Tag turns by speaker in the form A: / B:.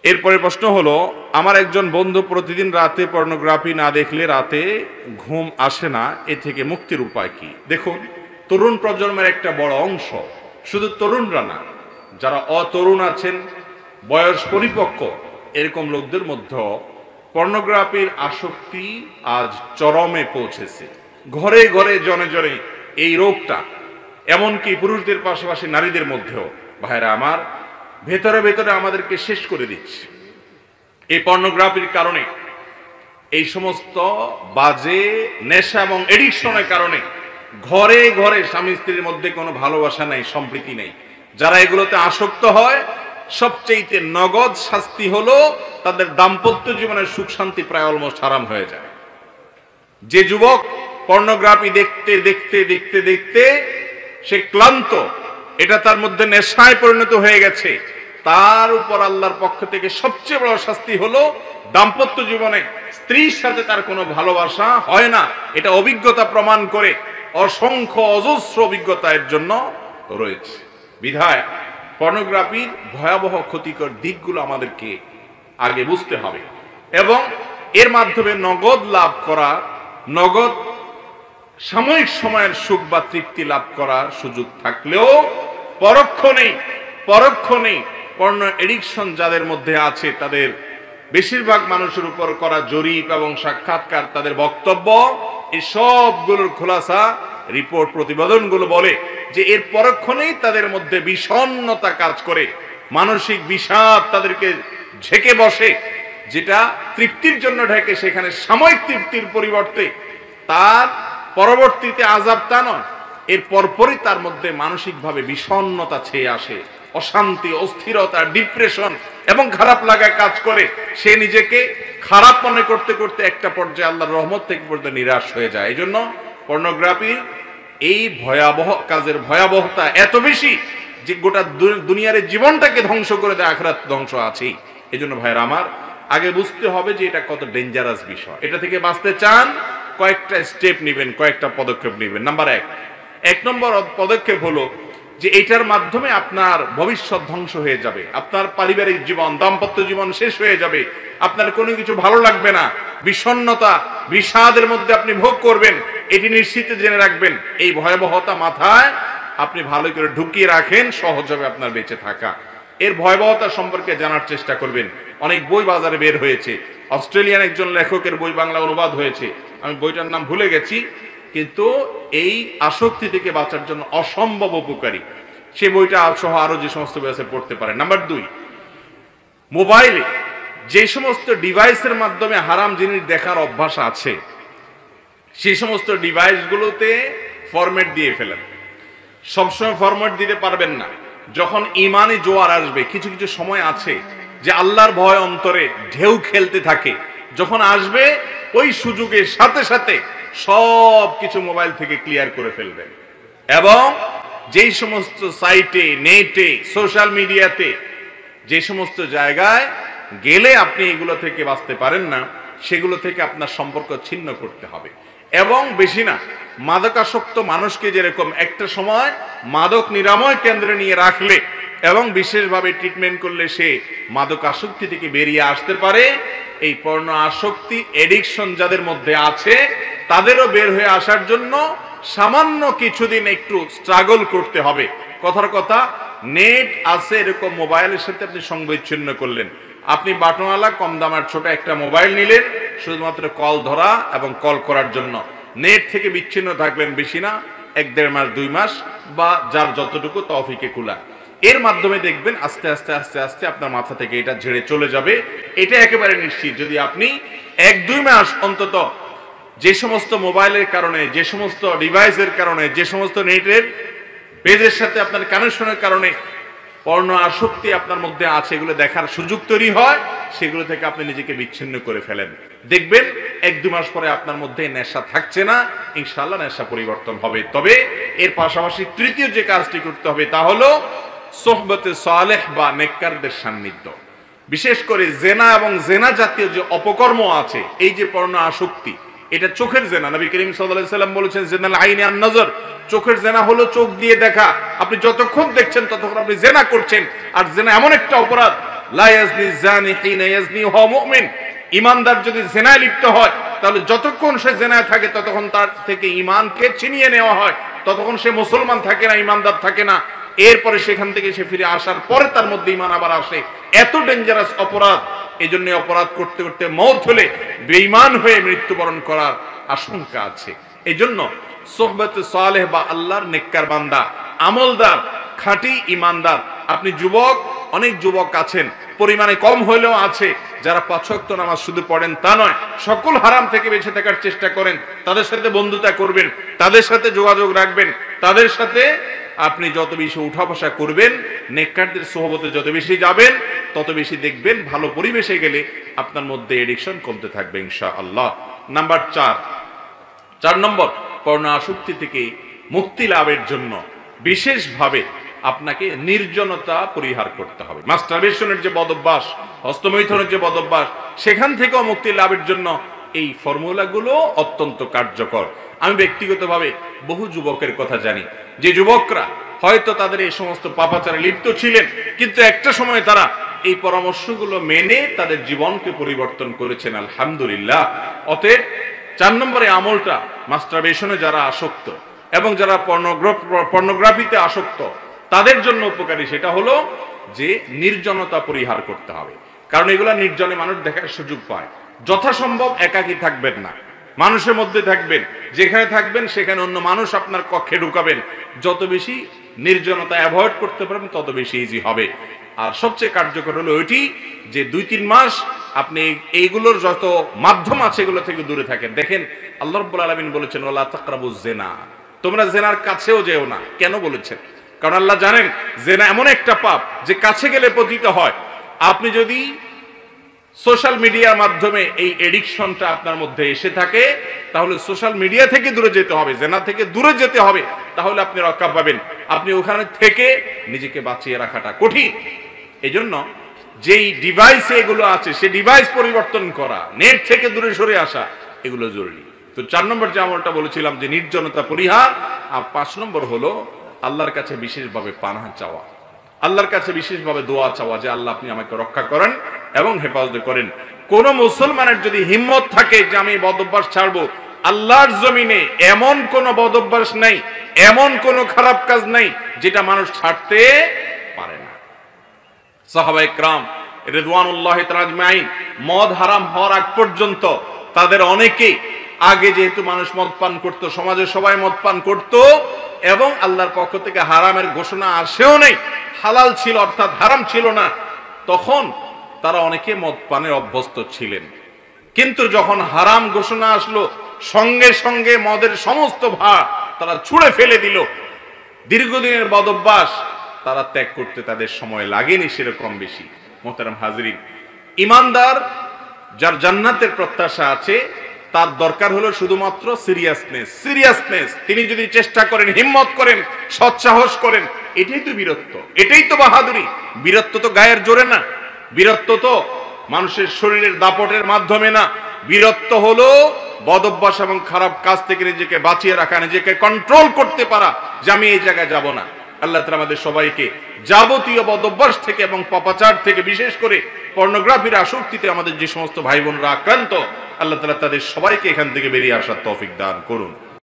A: এরপরে প্রশ্ন হলো, আমার একজন বন্ধু প্রতিদিন রাতে পর্নোগ্রাফি না দেখলে রাতে ঘুম আসে না, এ থেকে মুক্তির উপায় কি? দেখুন, তরুণ প্রজন্মের একটা বড় অংশ, শুধু তরুণরা না, যারা অতরুণ আছেন, বয়স পরিপক্ক, এরকম লোকদের মধ্যে পর্নোগ্রাফির আসক্তি আজ চরমে পৌঁছেছে। ঘরে ঘরে জনে জনে এই রোগটা, এমনকি পুরুষদের পাশাপাশি নারীদের মধ্যেও ভাইরা আমার ভেতরে ভেতরে আমাদেরকে শেষ করে দিচ্ছে। এই পর্নোগ্রাফির কারণে, এই সমস্ত বাজে নেশা এবং এডিকশনের কারণে ঘরে ঘরে স্বামী স্ত্রীর মধ্যে কোনো ভালোবাসা নাই, সম্প্রীতি নেই। যারা এগুলোতে আসক্ত হয়, সবচেয়ে নগদ শাস্তি হলো তাদের দাম্পত্য জীবনের সুখ শান্তি প্রায় অলমোস্ট হারাম হয়ে যায়। যে যুবক পর্নোগ্রাফি দেখতে দেখতে দেখতে দেখতে সে ক্লান্ত, এটা তার মধ্যে নেশায় পরিণত হয়ে গেছে, তার উপর আল্লাহর পক্ষ থেকে সবচেয়ে বড় শাস্তি হলো দাম্পত্য জীবনে স্ত্রীর সাথে তার কোনো ভালোবাসা হয় না। এটা অভিজ্ঞতা প্রমাণ করে, অসংখ্য অজস্র অভিজ্ঞতা এর জন্য রয়েছে। বিধায় পর্নোগ্রাফির ভয়াবহ ক্ষতিকর দিকগুলো আমাদেরকে আগে বুঝতে হবে এবং এর মাধ্যমে নগদ লাভ করা, নগদ সাময়িক সময়ের সুখ বা তৃপ্তি লাভ করার সুযোগ থাকলেও পরোক্ষ নেই। পর্ন এডিকশন যাদের মধ্যে আছে, তাদের বেশিরভাগ মানুষের উপর করা জরিপ এবং সাক্ষাৎকার, তাদের বক্তব্য, এই সবগুলোর খোলাসা রিপোর্ট প্রতিবেদনগুলো বলে যে এর পরক্ষণেই তাদের মধ্যে বিষণ্ণতা কাজ করে, মানসিক বিষাদ তাদেরকে ঝেঁকে বসে, যেটা তৃপ্তির জন্য ঢেকে সেখানে সাময়িক তৃপ্তির পরিবর্তে তার পরবর্তীতে আযাব তা নয়, এর পরপরই তার মধ্যে মানসিকভাবে বিষণ্ণতা ছেয়ে আসে, অশান্তি, অস্থিরতা, ডিপ্রেশন এবং খারাপ লাগা কাজ করে। সে নিজেকে খারাপ মনে করতে করতে একটা পর্যায়ে আল্লাহর রহমত থেকে পর্যন্ত নিরাশ হয়ে যায়। এই জন্য পর্নোগ্রাফির এই ভয়াবহ কাজের ভয়াবহতা এত বেশি যে গোটা দুনিয়ার জীবনটাকে ধ্বংস করে দেয়, আখিরাত ধ্বংস আছেই। এই জন্য ভাইরা আমার, আগে বুঝতে হবে যে এটা কত ডেঞ্জারাস বিষয়। এটা থেকে বাঁচতে চান, কয়েকটা স্টেপ নেবেন, কয়েকটা পদক্ষেপ নেবেন। নাম্বার এক নম্বর পদক্ষেপ হলো যে এটার মাধ্যমে আপনার ভবিষ্যৎ ধ্বংস হয়ে যাবে, আপনার পারিবারিক জীবন, দাম্পত্য জীবন শেষ হয়ে যাবে, আপনার কোনো কিছু ভালো লাগবে না, বিষণ্ণতা, বিষাদের মধ্যে আপনি ভোগ করবেন। এটি নিশ্চিত জেনে রাখবেন, এই ভয়াবহতা মাথায় আপনি ভালো করে ঢুকিয়ে রাখেন, সহজ হবে আপনার বেঁচে থাকা। এর ভয়াবহতা সম্পর্কে জানার চেষ্টা করবেন। অনেক বই বাজারে বের হয়েছে, অস্ট্রেলিয়ান একজন লেখকের বই বাংলা অনুবাদ হয়েছে, আমি বইটার নাম ভুলে গেছি, কিন্তু এই আসক্তি থেকে বাঁচার জন্য অসম্ভব উপকারী। সে বইটা সহ আরো যে সমস্ত বই আছে পড়তে পারেন। নাম্বার 2, মোবাইলে যে সমস্ত ডিভাইসের মাধ্যমে হারাম জিনিস দেখার অভ্যাস আছে, সেই সমস্ত ডিভাইসগুলোতে ফরম্যাট দিয়ে ফেলেন। সবসময় ফরম্যাট দিতে পারবেন না। যখন ইমানে জোয়ার আসবে, কিছু কিছু সময় আছে যে আল্লাহর ভয় অন্তরে ঢেউ খেলতে থাকে, যখন আসবে ওই সুযোগের সাথে সাথে সব কিছু মোবাইল থেকে ক্লিয়ার করে ফেলবেন। এবং যেই সমস্ত সাইটে, নেটে, সোশ্যাল মিডিয়াতে, যে সমস্ত জায়গায় গেলে আপনি এগুলো থেকে বাঁচতে পারেন না, সেগুলো থেকে আপনার সম্পর্ক ছিন্ন করতে হবে। এবং বেশি না, মাদকাসক্ত মানুষকে যেরকম একটা সময় মাদক নিরাময় কেন্দ্রে নিয়ে রাখলে এবং বিশেষভাবে ট্রিটমেন্ট করলে সে মাদক আসক্তি থেকে বেরিয়ে আসতে পারে, এই পর্ণ আসক্তি, এডিকশন যাদের মধ্যে আছে, তাদেরও বের হয়ে আসার জন্য সামান্য কিছুদিন একটু স্ট্রাগল করতে হবে। কথার কথা, নেট আছে এরকম মোবাইলের সাথে আপনি সংবিচ্ছিন্ন করলেন, আপনি বাটনওয়ালা কম দামের ছোট একটা মোবাইল নিলেন শুধুমাত্র কল ধরা এবং কল করার জন্য, নেট থেকে বিচ্ছিন্ন থাকবেন বেশি না 1-1.5 মাস 2 মাস, বা যার যতটুকু তৌফিকে কুলা। এর মাধ্যমে দেখবেন আস্তে আস্তে আস্তে আস্তে আপনার মাথা থেকে এটা ঝেড়ে চলে যাবে। এটা একেবারে নিশ্চিত। যদি আপনি 1-2 মাস অন্তত যে সমস্ত মোবাইলের কারণে, যে সমস্ত ডিভাইসের কারণে, যে সমস্ত নেটের পেজের সাথে আপনার কানেকশনের কারণে পর্ণ আসক্তি আপনার মধ্যে আছে, এগুলো দেখার সুযোগ তৈরি হয়, সেগুলো থেকে আপনি নিজেকে বিচ্ছিন্ন করে ফেলেন, দেখবেন 1-2 মাস পরে আপনার মধ্যে নেশা থাকছে না, ইনশাআল্লাহ নেশা পরিবর্তন হবে। তবে এর পাশাপাশি তৃতীয় যে কাজটি করতে হবে তা হলো সোহবতে সালেহ বা নেককারদের সান্নিধ্য। বিশেষ করে জেনা এবং জেনা জাতীয় যে অপকর্ম আছে, এই যে পর্ণ আসক্তি, এটা চোখের জেনা। নবী করিম সাল্লাল্লাহু আলাইহি সাল্লাম বলেছেন, জেনাল আইনি আন নজর, চোখের জেনা হলো চোখ দিয়ে দেখা। আপনি যতক্ষণ দেখছেন ততক্ষণ আপনি জেনা করছেন। আর জেনা এমন একটা অপরাধ লা ইয়াজনি জানি হিনা ইয়াজনি ওয়া মুমিন। ঈমানদার যদি জিনায় লিপ্ত হয় তাহলে যতক্ষণ সে জিনায় থাকে ততক্ষণ তার থেকে ঈমানকে ছিনিয়ে নেওয়া হয়, ততক্ষণ সে মুসলমান থাকে না, ঈমানদার থাকে না। এরপরে সেখান থেকে সে ফিরে আসার পরে তার মধ্যে ঈমান আবার আসে। এত ডেঞ্জারাস অপরাধ। এজন্য অপরাধ করতে করতে মওত হলে বেঈমান হয়ে মৃত্যুবরণ করার আশঙ্কা আছে। এজন্য সোহবতে সালেহ বা আল্লাহর নেককার বান্দা, আমলদার, খাঁটি ঈমানদার। আপনি যুবক, অনেক যুবক আছেন, পরিমাণে কম হলেও আছে, যারা 5 ওয়াক্ত নামাজ শুধু পড়েন তা নয়, সকল হারাম থেকে বেঁচে থাকার চেষ্টা করেন। তাদের সাথে বন্ধুতা করবেন, তাদের সাথে যোগাযোগ রাখবেন, তাদের সাথে আপনি যত বেশি উঠা বসা করবেন, নেককারদের সোহবতে যত বেশি যাবেন, তত বেশি দেখবেন ভালো পরিবেশে গেলে আপনার মধ্যে এডিকশন কমতে থাকবে ইনশাআল্লাহ। নাম্বার 4 নম্বর, পর্ণ আসক্তি থেকে মুক্তি লাভের জন্য বিশেষভাবে আপনাকে নির্জনতা পরিহার করতে হবে। মাস্টারবেশনের যে বদভ্যাস, হস্তমৈথুনের যে বদভ্যাস, সেখান থেকেও মুক্তি লাভের জন্য এই ফর্মুলাগুলো অত্যন্ত কার্যকর। আমি ব্যক্তিগতভাবে বহু যুবকের কথা জানি, যে যুবকরা হয়তো তাদের এই সমস্ত পাপাচারে লিপ্ত ছিলেন, কিন্তু একটা সময় তারা এই পরামর্শগুলো মেনে তাদের জীবনকে পরিবর্তন করেছেন, আলহামদুলিল্লাহ। অতএব 4 নম্বরে আমলটা, মাস্টারবেশনে যারা আসক্ত এবং যারা পর্নোগ্রাফিতে আসক্ত তাদের জন্য উপকারী, সেটা হলো যে নির্জনতা পরিহার করতে হবে। কারণ এগুলা নির্জনে মানুষ দেখার সুযোগ পায়। যথাসম্ভব একাকী থাকবেন না, মানুষের মধ্যে থাকবেন। যেখানে থাকবেন সেখানে অন্য মানুষ আপনার কক্ষে ঢুকাবেন। যত বেশি নির্জনতা অ্যাভয়েড করতে পারবেন তত বেশি ইজি হবে। আর সবচেয়ে কার্যকর হলো ওইটি যে 2-3 মাস আপনি এইগুলোর যত মাধ্যম আছে এগুলো থেকে দূরে থাকেন। দেখেন আল্লাহ রাব্বুল আলামিন বলেছেন, ওয়ালা তাকরাবুজ জিনা, তোমরা জেনার কাছেও যেও না। কেন বলেছেন? কারণ আল্লাহ জানেন জেনা এমন একটা পাপ যে কাছে গেলে পতিত হয়। আপনি যদি সোশ্যাল মিডিয়ার মাধ্যমে এই এডিকশনটা আপনার মধ্যে এসে থাকে, তাহলে সোশ্যাল মিডিয়া থেকে দূরে যেতে হবে, জেনা থেকে দূরে যেতে হবে, তাহলে আপনি রক্ষা পাবেন। আপনি ওখানে থেকে নিজেকে বাঁচিয়ে রাখাটা কঠিন। এজন্য যেই ডিভাইসে এগুলো আছে সেই ডিভাইস পরিবর্তন করা, নেট থেকে দূরে সরে আসা, এগুলো জরুরি। তো 4 নম্বর যে আমলটা বলেছিলাম যে নির্জনতা পরিহার, আর 5 নম্বর হলো আল্লাহর কাছে বিশেষভাবে পানাহ চাওয়া, আল্লাহর কাছে বিশেষভাবে দোয়া চাওয়া যে আল্লাহ আপনি আমাকে রক্ষা করেন এবং হেফাজত করেন। কোন মুসলমানের যদি হিম্মত থাকে যে আমি বদভ্যাস ছাড়বো, আল্লাহর জমিনে এমন কোন বদভ্যাস নাই, এমন কোন খারাপ কাজ নাই যেটা মানুষ ছাড়তে পারে না। সাহাবায়ে কেরাম রিদওয়ানুল্লাহি তাআলা আজমাইন মদ হারাম হওয়ার আগ পর্যন্ত তাদের অনেকেই, আগে যেহেতু মানুষ মদ পান করত, সমাজে সবাই মদ পান করত এবং আল্লাহর পক্ষ থেকে হারামের ঘোষণা আসেও নাই, হালাল ছিল অর্থাৎ হারাম ছিল না, তখন তারা অনেকে মদ পানের অভ্যস্ত ছিলেন। কিন্তু যখন হারাম ঘোষণা আসলো, সঙ্গে সঙ্গে মদের সমস্ত ভার তারা ছুঁড়ে ফেলে দিল। দীর্ঘদিনের বদভ্যাস তারা ত্যাগ করতে তাদের সময় লাগেনি সেরকম বেশি। মোহতারাম হাজরিন, ইমানদার যার জান্নাতের প্রত্যাশা আছে, তার দরকার হলো শুধুমাত্র সিরিয়াসনেস। তিনি যদি চেষ্টা করেন, হিম্মত করেন, সৎসাহস করেন, এটাই তো বীরত্ব, এটাই তো বাহাদুরি। বীরত্ব তো গায়ের জোরে না, বীরত্ব তো মানুষের শরীরের দাপটের মাধ্যমে না। বীরত্ব হলো বদভ্যাস এবং খারাপ কাজ থেকে নিজেকে বাঁচিয়ে রাখা, নিজেকে কন্ট্রোল করতে পারা যে আমি এই জায়গায় যাব না। আল্লাহ তাআলা আমাদের সবাইকে যাবতীয় বদভ্যাস থেকে এবং পাপাচার থেকে, বিশেষ করে পর্নোগ্রাফির আসক্তিতে আমাদের যে সমস্ত ভাই বোনরা আক্রান্ত, আল্লাহ তাআলা তাদের সবাইকে এখান থেকে বেরিয়ে আসার তৌফিক দান করুন।